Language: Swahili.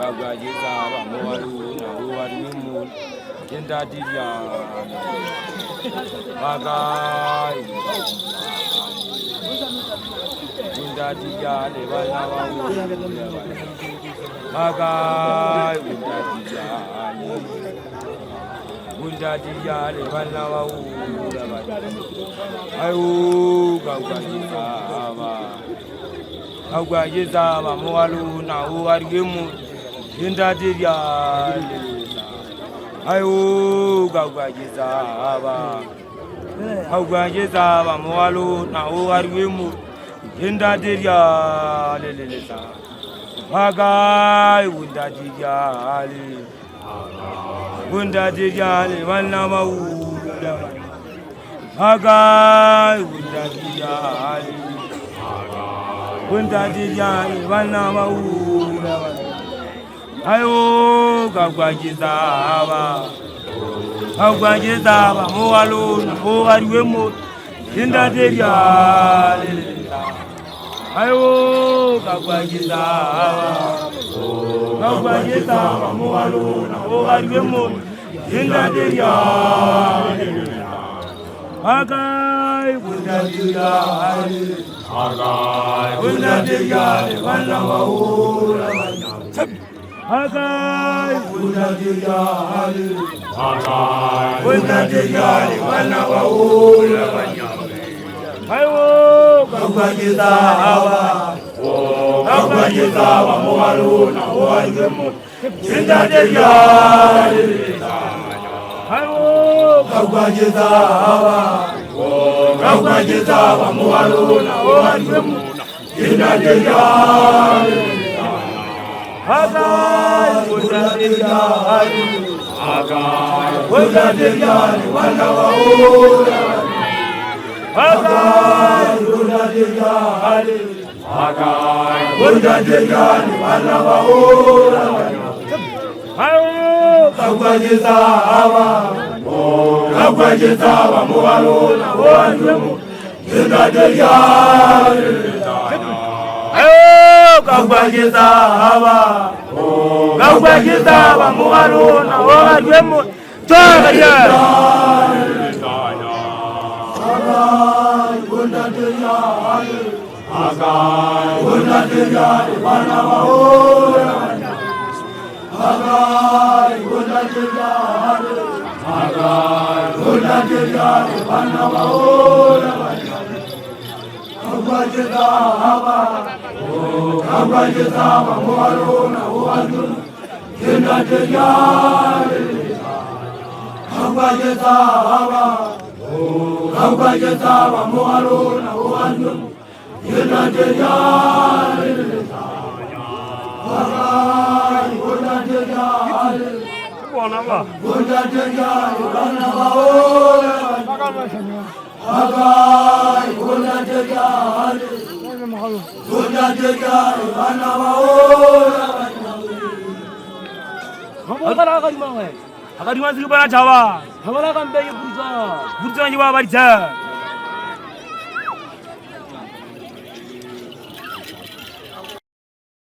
Bagwajiza Bamoalu, Nahuarimu, Tentatia, Bagai, Tentatia, Levanawa, Bagai, Tentatia, Levanawa, Ayu, Bagwajiza, Bagwajiza Bamoalu, Nahuarimu. Tentatia, ayo gagwajiza ba moalo na oarimu tentatia lelelesa bagai wundatia le wana maula bagai wundatia le wana maula ayo gagwajiza ba moalo na oarimu tentatia ayo gagwajiza ba moalo na oarimu tentatia bagai wundatia wana maula Bagai wundatia wana waula ayo gagwajiza ba moalo na oarimu tentatia ayo gagwajiza ba moalo na oarimu tentatia Bagai wundatia wana waula Bagai wundatia wana waula ayo gagwajiza ba moalo na oarimu tentatia gagwajiza ba moalo na oarimu tentatia wundatia wana waula gagwajiza ba moalo na oarimu tentatia gagwajiza ba moalo na oarimu tentatia wundatia wana waula Bagai wundatia wana waula Agara agari mana? Agari mana sih bana Jawa? Hamara kan bagi bursa. Bursa Jawa bari